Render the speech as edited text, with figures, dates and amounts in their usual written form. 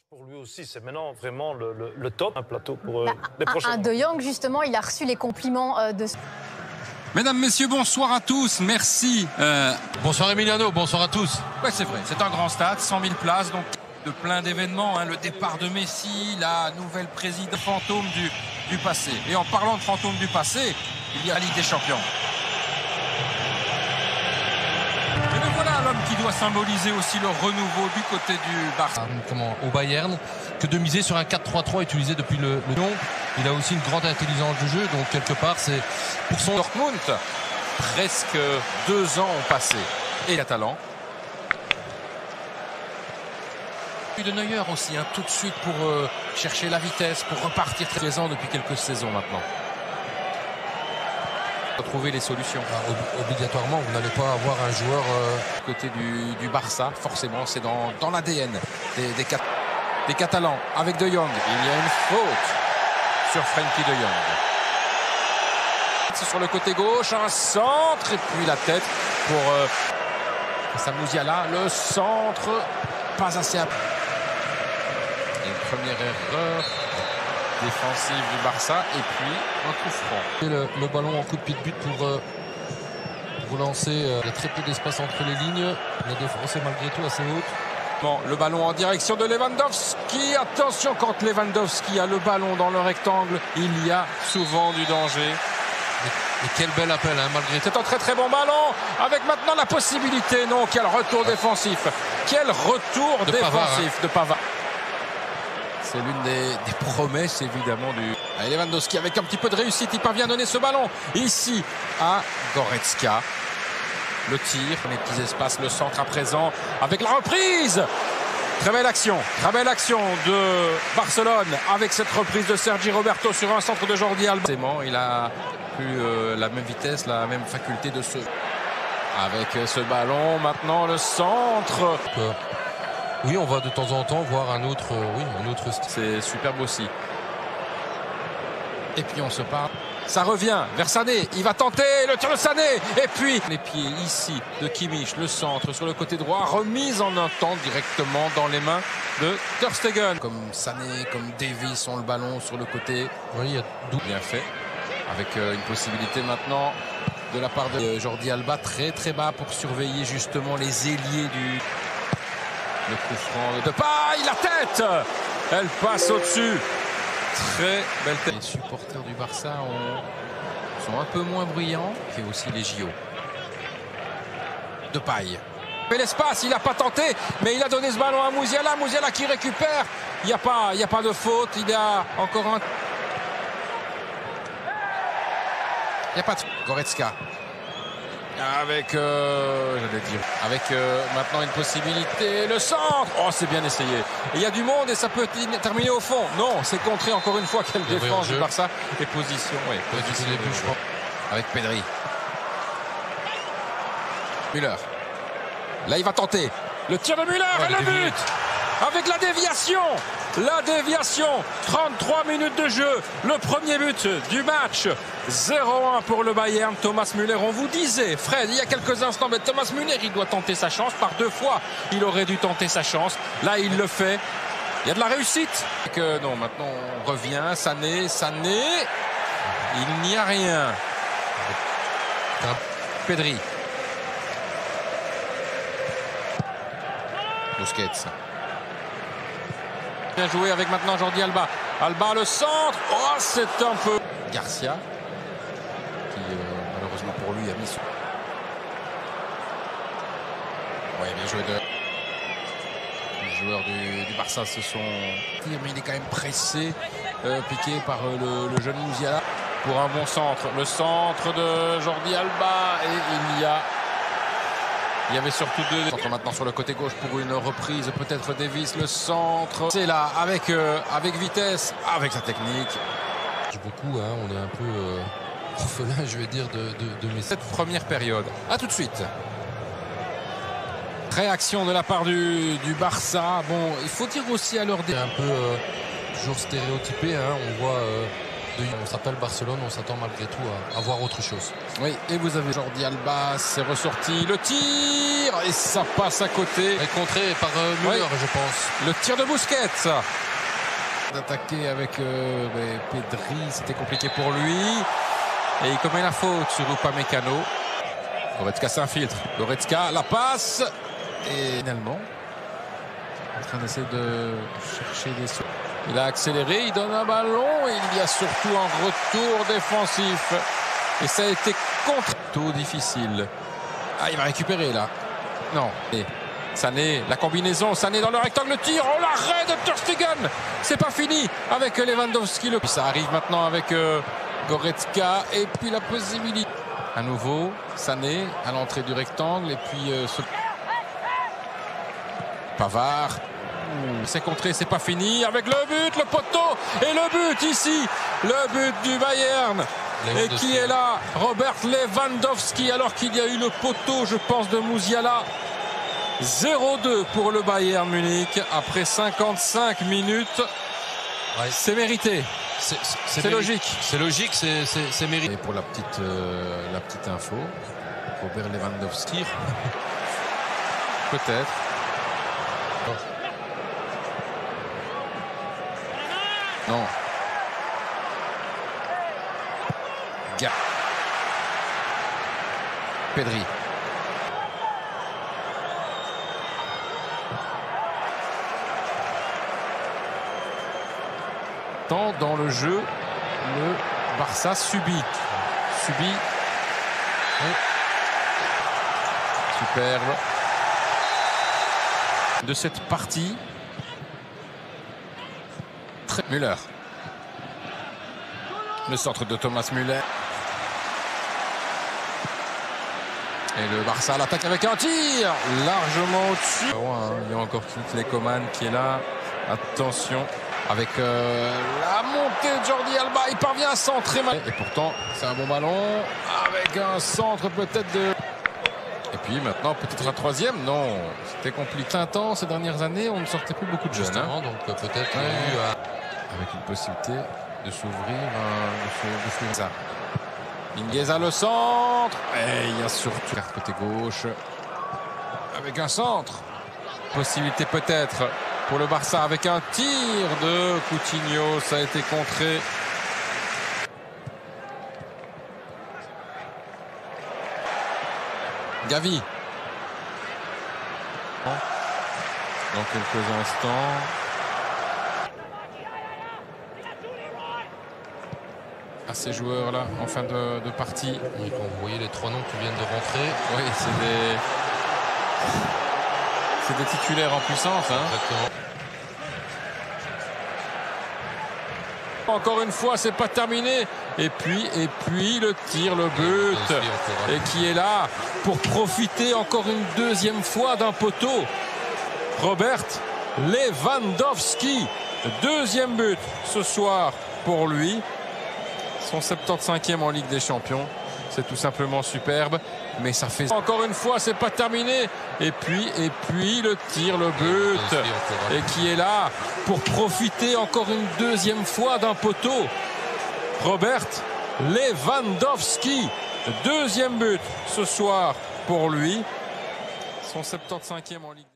Pour lui aussi, c'est maintenant vraiment le top, un plateau pour les prochains. De Jong, justement, il a reçu les compliments de... Mesdames, messieurs, bonsoir à tous, merci. Bonsoir Emiliano, bonsoir à tous. Ouais, c'est vrai, c'est un grand stade, 100 000 places, donc de plein d'événements, hein, le départ de Messi, la nouvelle présidente fantôme du passé. Et en parlant de fantôme du passé, il y a la Ligue des Champions. Et le voilà l'homme qui doit symboliser aussi le renouveau du côté du Barça. Au Bayern, que de miser sur un 4-3-3 utilisé depuis le long. Il a aussi une grande intelligence de jeu, donc quelque part c'est pour son Dortmund. Presque 2 ans ont passé. Et Catalan. De Neuer aussi, hein, tout de suite pour chercher la vitesse, pour repartir très présent depuis quelques saisons maintenant. Trouver les solutions. Obligatoirement, vous n'allez pas avoir un joueur côté du Barça, forcément, c'est dans l'ADN des Catalans avec De Jong. Il y a une faute sur Frenkie De Jong. C'est sur le côté gauche, un centre et puis la tête pour Samouziala. Le centre, pas assez. Une première erreur défensive du Barça et puis un coup franc. Le ballon en coup de pied de but pour relancer. Il y a très peu d'espace entre les lignes. La défense est malgré tout assez haute. Bon, le ballon en direction de Lewandowski. Attention, quand Lewandowski a le ballon dans le rectangle, il y a souvent du danger. Et quel bel appel, hein, malgré tout. C'est un très très bon ballon avec maintenant la possibilité. Non, quel retour défensif. Quel retour de défensif Pavard, hein. De Pavard. C'est l'une des promesses évidemment du Lewandowski avec un petit peu de réussite. Il parvient à donner ce ballon ici à Goretzka. Le tir, les petits espaces, le centre à présent avec la reprise. Très belle action de Barcelone avec cette reprise de Sergi Roberto sur un centre de Jordi Alba. Il a plus la même vitesse, la même faculté de se... Avec ce ballon, maintenant le centre. Oui, on va de temps en temps voir un autre style. C'est superbe aussi. Et puis on se parle. Ça revient vers Sané. Il va tenter le tir de Sané. Et puis les pieds ici de Kimmich. Le centre sur le côté droit. Remise en un temps directement dans les mains de Ter Stegen. Comme Sané, comme Davies ont le ballon sur le côté. Oui, il y a bien fait. Avec une possibilité maintenant de la part de Jordi Alba. Très très bas pour surveiller justement les ailiers du... Le coup franc de Paille, la tête. Elle passe au-dessus. Très belle tête. Les supporters du Barça sont un peu moins bruyants. Il fait aussi les JO. De Paille. Il fait l'espace, il n'a pas tenté, mais il a donné ce ballon à Musiala. Musiala qui récupère. Il n'y a pas de faute. Il y a encore un... Il n'y a pas de... Goretzka. Avec, maintenant une possibilité, le centre. Oh, c'est bien essayé. Il y a du monde et ça peut terminer au fond. Non, c'est contré encore une fois. Quelle défense du Barça. Et position, oui. Position début, je crois. Avec Pedri. Müller. Là, il va tenter. Le tir de Müller et le but. Avec la déviation. La déviation. 33 minutes de jeu. Le premier but du match. 0-1 pour le Bayern. Thomas Müller, on vous disait, Fred, il y a quelques instants, mais Thomas Müller, il doit tenter sa chance. Par 2 fois, il aurait dû tenter sa chance. Là, il le fait. Il y a de la réussite. Non, maintenant, on revient. Sané. Il n'y a rien. Pedri. Busquets. Bien joué avec maintenant Jordi Alba. Alba, le centre. Oh, c'est un peu... Garcia. Qui, malheureusement pour lui, a mis son... Oui, bien joué Les joueurs du Barça se sont... Mais il est quand même pressé, piqué par le jeune Musiala. Pour un bon centre. Le centre de Jordi Alba. Et il y avait surtout 2 centres maintenant sur le côté gauche pour une reprise. Peut-être Davies, le centre. C'est là, avec vitesse, avec sa technique. Beaucoup, hein, on est un peu orphelin, je vais dire, de Messi. Cette première période. A tout de suite. Réaction de la part du Barça. Bon, il faut dire aussi à leur... C'est un peu toujours stéréotypé, hein, on voit... On s'appelle Barcelone, on s'attend malgré tout à voir autre chose. Oui, et vous avez Jordi Alba, c'est ressorti. Le tir et ça passe à côté. Et contré par Müller, je pense. Le tir de Busquets. D'attaquer avec Pedri, c'était compliqué pour lui. Et il commet la faute sur Upamecano. Goretzka s'infiltre. Goretzka, la passe. Et finalement, en train d'essayer de chercher des sauts. Il a accéléré, il donne un ballon. Et il y a surtout un retour défensif. Et ça a été contre. Difficile. Ah, il va récupérer là. Non. Et Sané, la combinaison, Sané dans le rectangle, le tir, oh l'arrêt de Ter Stegen. C'est pas fini avec Lewandowski. Puis ça arrive maintenant avec Goretzka et puis la possibilité. À nouveau, Sané à l'entrée du rectangle et puis Pavard. C'est contré, c'est pas fini avec le but, le poteau et le but ici, le but du Bayern. Et qui est là? Robert Lewandowski, alors qu'il y a eu le poteau, je pense, de Musiala. 0-2 pour le Bayern Munich après 55 minutes. Ouais. C'est mérité. C'est logique. C'est logique, c'est mérité. Et pour la petite info, Robert Lewandowski. Peut-être. Non. Pedri. Tant dans le jeu, le Barça subit. Oui. Superbe. De cette partie. Müller. Le centre de Thomas Müller. Et le Barça l'attaque avec un tir largement au-dessus. Il y a encore les Coman qui est là. Attention avec la montée de Jordi Alba. Il parvient à centrer. Et pourtant, c'est un bon ballon avec un centre peut-être de... Et puis maintenant, peut-être un troisième. Non, c'était compliqué. Un temps, ces dernières années, on ne sortait plus beaucoup de jeunes. Justement, donc peut-être avec une possibilité de s'ouvrir ça. Mingueza le centre. Et il y a surtout côté gauche avec un centre. Possibilité peut-être pour le Barça avec un tir de Coutinho. Ça a été contré. Gavi. Dans quelques instants. À ces joueurs-là en fin de partie. Oui, quand vous voyez les trois noms qui viennent de rentrer. Oui, c'est des titulaires en puissance. Hein. Exactement. Encore une fois, c'est pas terminé. Et puis le tir, le but. Et qui est là pour profiter encore une deuxième fois d'un poteau. Robert Lewandowski. Deuxième but ce soir pour lui. Son 75e en Ligue des Champions. C'est tout simplement superbe. Mais ça fait... Encore une fois, c'est pas terminé. Et puis le tir, le but. Et qui est là pour profiter encore une deuxième fois d'un poteau. Robert Lewandowski. Deuxième but ce soir pour lui. Son 75e en Ligue.